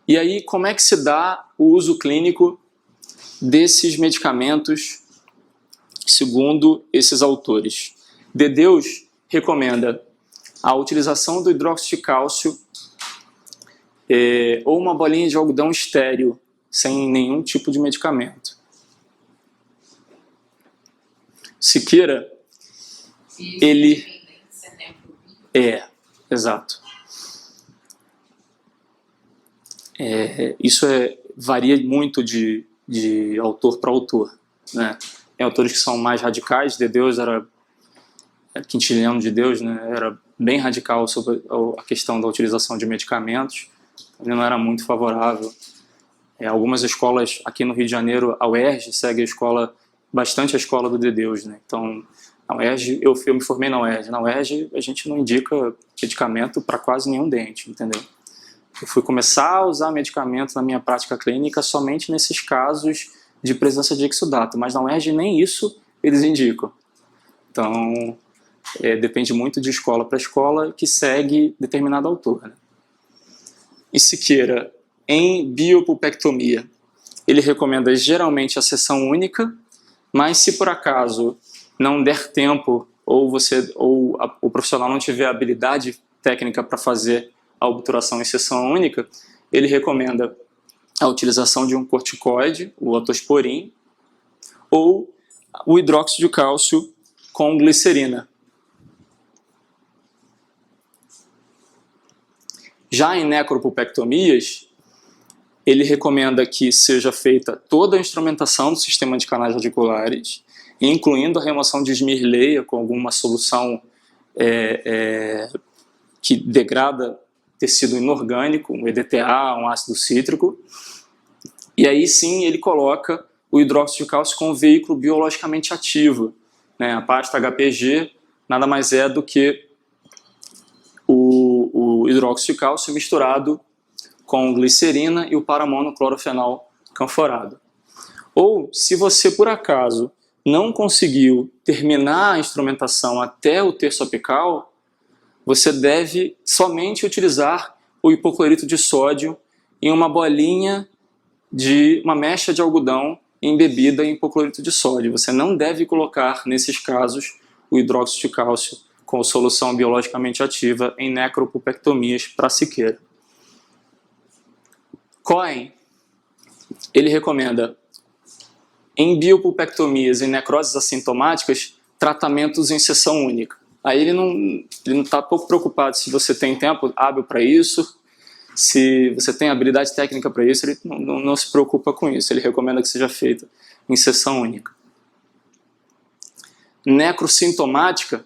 E aí, como é que se dá o uso clínico desses medicamentos, segundo esses autores? Dedeuze recomenda a utilização do hidróxido de cálcio ou uma bolinha de algodão estéril, sem nenhum tipo de medicamento. Siqueira, ele... exato. Isso varia muito de autor para autor, né? Tem autores que são mais radicais. Dedeuze era quintiliano de Deus, né? Era bem radical sobre a questão da utilização de medicamentos. Ele não era muito favorável. Algumas escolas aqui no Rio de Janeiro, a UERJ segue bastante a escola do Dedeuze, né? Então, a UERJ, eu me formei na UERJ. Na UERJ, a gente não indica medicamento para quase nenhum dente, entendeu? Eu fui começar a usar medicamento na minha prática clínica somente nesses casos de presença de exudato, mas na UERJ nem isso eles indicam. Então, depende muito de escola para escola que segue determinado autor, né? E Siqueira, em biopulpectomia, ele recomenda geralmente a sessão única, mas se por acaso não der tempo ou o profissional não tiver habilidade técnica para fazer a obturação em sessão única, ele recomenda a utilização de um corticoide, o atosporin, ou o hidróxido de cálcio com glicerina. Já em necropulpectomias, ele recomenda que seja feita toda a instrumentação do sistema de canais radiculares, incluindo a remoção de esmirleia com alguma solução que degrada tecido inorgânico, um EDTA, um ácido cítrico. E aí sim ele coloca o hidróxido de cálcio como veículo biologicamente ativo, né? A pasta HPG nada mais é do que o hidróxido de cálcio misturado com glicerina e o paramonoclorofenol canforado. Ou, se você por acaso não conseguiu terminar a instrumentação até o terço apical, você deve somente utilizar o hipoclorito de sódio em uma bolinha uma mecha de algodão embebida em hipoclorito de sódio. Você não deve colocar, nesses casos, o hidróxido de cálcio com solução biologicamente ativa em necropulpectomias para Siqueira. Cohen, ele recomenda em biopulpectomias e necroses assintomáticas tratamentos em sessão única. Aí ele não está pouco preocupado se você tem tempo hábil para isso, se você tem habilidade técnica para isso, ele não se preocupa com isso. Ele recomenda que seja feita em sessão única. Necrossintomática,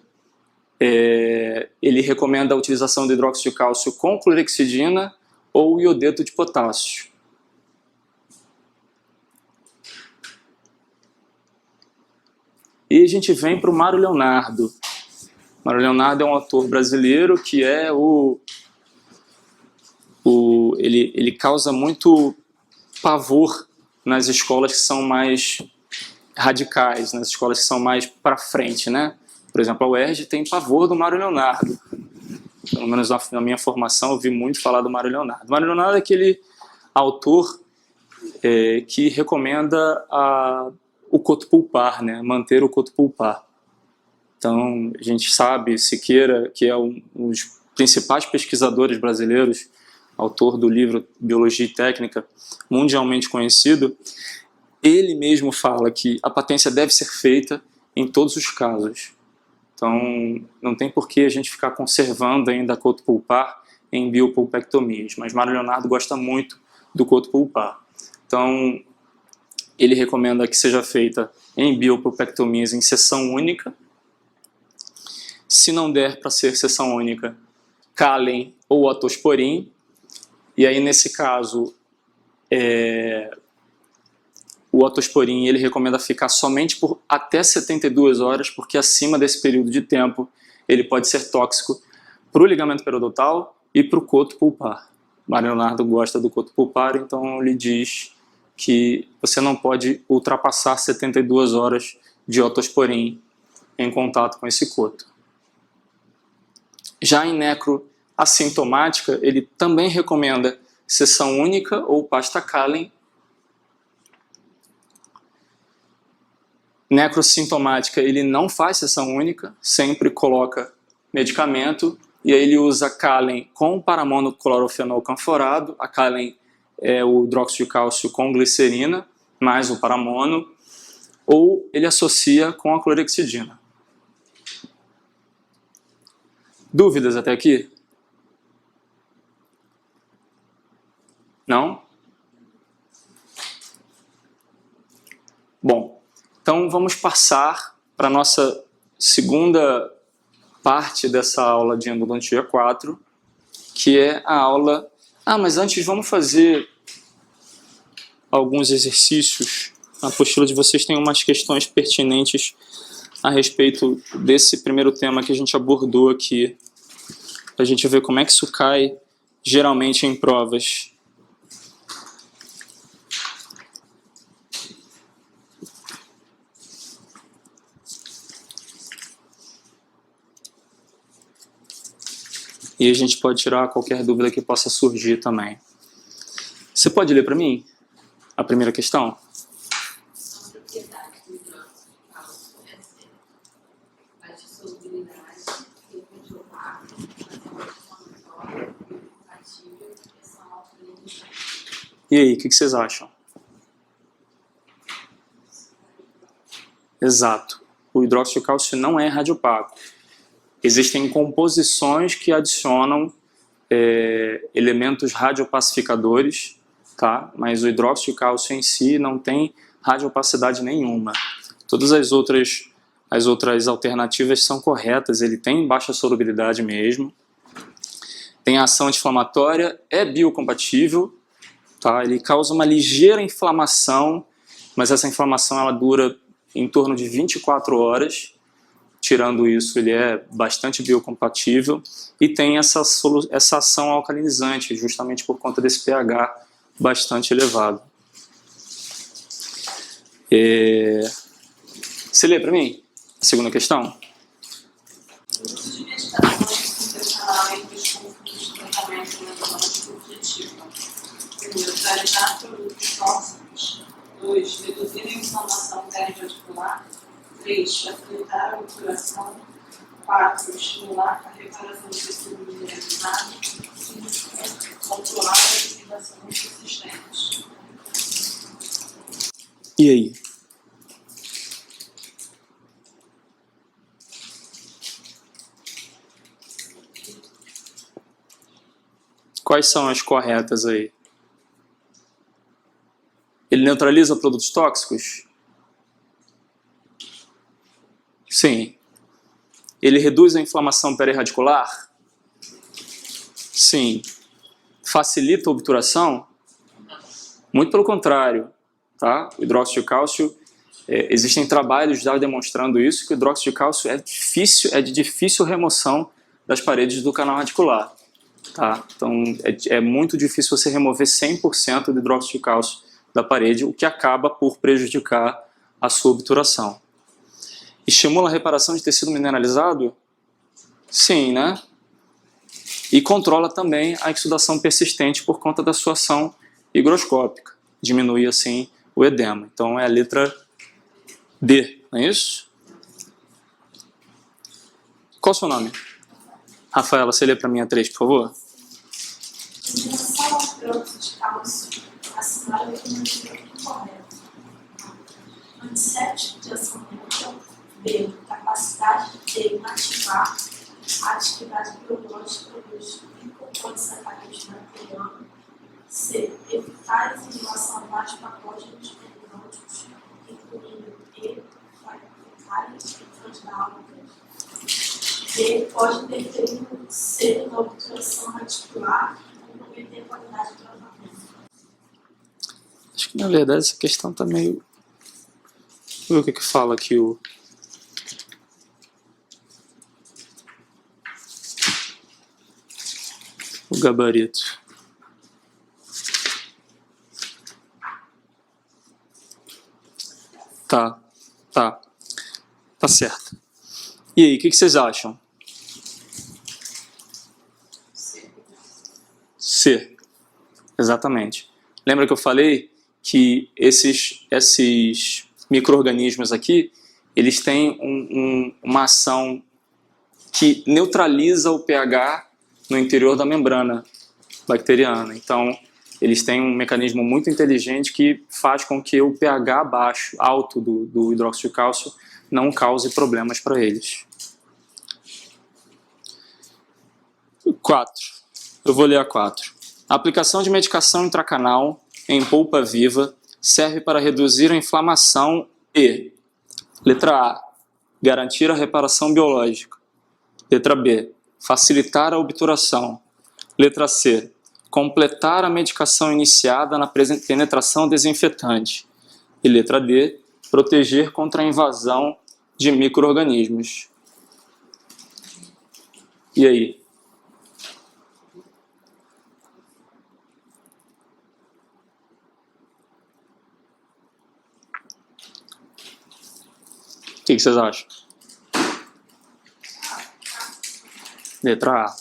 ele recomenda a utilização de hidróxido de cálcio com clorexidina ou iodeto de potássio. E a gente vem para o Mário Leonardo. Mário Leonardo é um autor brasileiro que ele causa muito pavor nas escolas que são mais radicais, nas escolas que são mais para frente, né? Por exemplo, a UERJ tem pavor do Mário Leonardo. Pelo menos na minha formação eu vi muito falar do Mário Leonardo. Mário Leonardo é aquele autor que recomenda o coto pulpar, né? Manter o coto pulpar. Então, a gente sabe, Siqueira, que é um dos principais pesquisadores brasileiros, autor do livro Biologia e Técnica, mundialmente conhecido, ele mesmo fala que a patência deve ser feita em todos os casos. Então, não tem por que a gente ficar conservando ainda coto pulpar em biopulpectomias, mas Mário Leonardo gosta muito do coto pulpar. Então, ele recomenda que seja feita em biopulpectomias em sessão única. Se não der para ser sessão única, Calen ou atosporin. E aí, nesse caso, o atosporin ele recomenda ficar somente por até 72 horas, porque acima desse período de tempo ele pode ser tóxico para o ligamento periodontal e para o coto pulpar. Mário Leonardo gosta do coto pulpar, então ele diz que você não pode ultrapassar 72 horas de atosporin em contato com esse coto. Já em necro assintomática, ele também recomenda seção única ou pasta Kahlen. Necrossintomática, ele não faz seção única, sempre coloca medicamento, e aí ele usa Kahlen com paramonoclorofenol canforado. A Kahlen é o hidróxido de cálcio com glicerina, mais o paramono, ou ele associa com a clorexidina. Dúvidas até aqui? Não? Bom, então vamos passar para a nossa segunda parte dessa aula de endodontia 4, que é a aula... mas antes vamos fazer alguns exercícios. Na apostila de vocês tem umas questões pertinentes a respeito desse primeiro tema que a gente abordou aqui. A gente ver como é que isso cai geralmente em provas. E a gente pode tirar qualquer dúvida que possa surgir também. Você pode ler para mim a primeira questão? A propriedade do hidróxido de cálcio é ser a dissolubilidade, efeito opaco, anti-inflamatório, compatível e pressão alcalinizante. E aí, o que vocês acham? Exato. O hidróxido de cálcio não é radiopaco. Existem composições que adicionam elementos radiopacificadores, tá? Mas o hidróxido de cálcio em si não tem radiopacidade nenhuma. Todas as outras alternativas são corretas, ele tem baixa solubilidade mesmo, tem ação anti-inflamatória, é biocompatível, tá? Ele causa uma ligeira inflamação, mas essa inflamação ela dura em torno de 24 horas. Tirando isso, ele é bastante biocompatível e tem essa ação alcalinizante, justamente por conta desse pH bastante elevado. Você lê para mim a segunda questão? O uso de medicações intencional entre os conflitos de tratamento endodôntico objetivo. 1. Neutralizar produtos tóxicos. 2. Reduzir a inflamação periarticular. 3. Facilitar a obturação. 4. Estimular a reparação do tecido mineralizado. 5. Controlar a irrigação persistente. E aí? Quais são as corretas aí? Ele neutraliza produtos tóxicos? Sim. Ele reduz a inflamação periarticular? Sim. Facilita a obturação? Muito pelo contrário. Tá? O hidróxido de cálcio, existem trabalhos já demonstrando isso, que o hidróxido de cálcio é de difícil remoção das paredes do canal radicular. Tá? Então, é muito difícil você remover 100% do hidróxido de cálcio da parede, o que acaba por prejudicar a sua obturação. Estimula a reparação de tecido mineralizado? Sim, né? E controla também a exsudação persistente por conta da sua ação higroscópica. Diminui, assim, o edema. Então, é a letra D, não é isso? Qual o seu nome? Rafaela, você lê para mim a 3, por favor? Em relação ao hidróxido de cálcio, a senhora definiu correto. Antisséptico de ação neutra. B. Capacidade de inativar a atividade biológica dos glicopolisacarídeos bacterianos. C. Eficaz em relação a vários patógenos periódicos, incluindo E. Fecálias e transdálmicas. D. Pode interferir no selo da obturação radicular e comprometer a qualidade do tratamento. Acho que, na verdade, essa questão está meio... Deixa eu ver o que fala aqui o gabarito. Tá certo. E aí, o que vocês acham? C. Exatamente. Lembra que eu falei que esses micro-organismos aqui, eles têm uma ação que neutraliza o pH no interior da membrana bacteriana. Então, eles têm um mecanismo muito inteligente que faz com que o pH alto do hidróxido de cálcio não cause problemas para eles. 4. Eu vou ler a 4. A aplicação de medicação intracanal em polpa viva serve para reduzir a inflamação e, letra A, garantir a reparação biológica. Letra B, facilitar a obturação. Letra C, completar a medicação iniciada na penetração desinfetante. E letra D, proteger contra a invasão de micro-organismos. E aí? O que vocês acham? Letra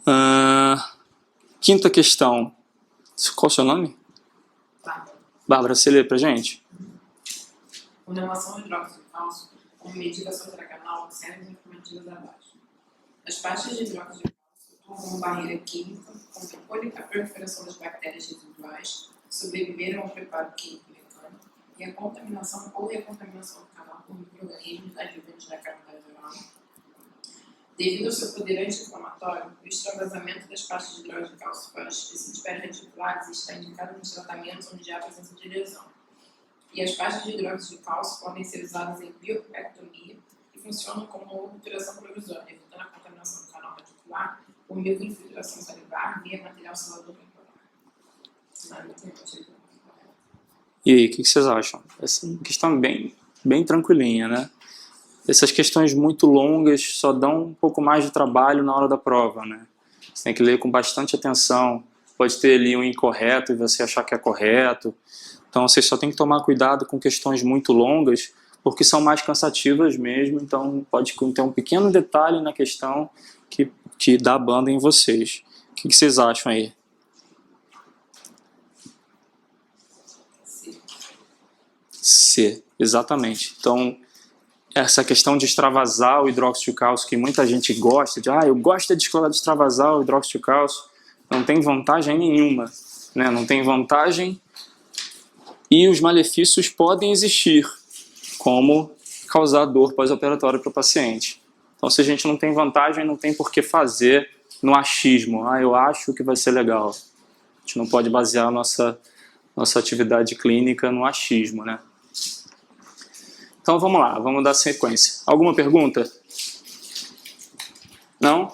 A. Quinta questão. Qual o seu nome? Bárbara, você lê pra gente? Com relação ao hidróxido de cálcio, como medicação intracanal, observe as informativas abaixo. As pastas de hidróxido de cálcio atuam como barreira química contra a proliferação das bactérias residuais, sobreviveram ao preparo químico e mecânico e a contaminação ou recontaminação do canal por micro-organismos advindos da cavidade oral. Devido ao seu poder anti-inflamatório, o extravasamento das pastas de hidróxido de cálcio para os tecidos perireticulares está indicado nos tratamentos onde há presença de lesão. E as pastas de hidróxido de cálcio podem ser usadas em biopectomia e funcionam como uma obturação provisória, evitando a contaminação do canal reticular por microinfiltração salivar via material selador temporário. E aí, o que vocês acham? Essa é uma questão bem tranquilinha, né? Essas questões muito longas só dão um pouco mais de trabalho na hora da prova, né? Você tem que ler com bastante atenção. Pode ter ali um incorreto e você achar que é correto. Então, você só tem que tomar cuidado com questões muito longas, porque são mais cansativas mesmo. Então, pode ter um pequeno detalhe na questão que dá banda em vocês. O que vocês acham aí? C, exatamente. Então, essa questão de extravasar o hidróxido de cálcio, que muita gente gosta, eu gosto de extravasar o hidróxido de cálcio, não tem vantagem nenhuma, né? Não tem vantagem e os malefícios podem existir, como causar dor pós-operatória para o paciente. Então, se a gente não tem vantagem, não tem por que fazer no achismo. Eu acho que vai ser legal. A gente não pode basear a nossa atividade clínica no achismo, né? Então vamos lá, vamos dar sequência. Alguma pergunta? Não?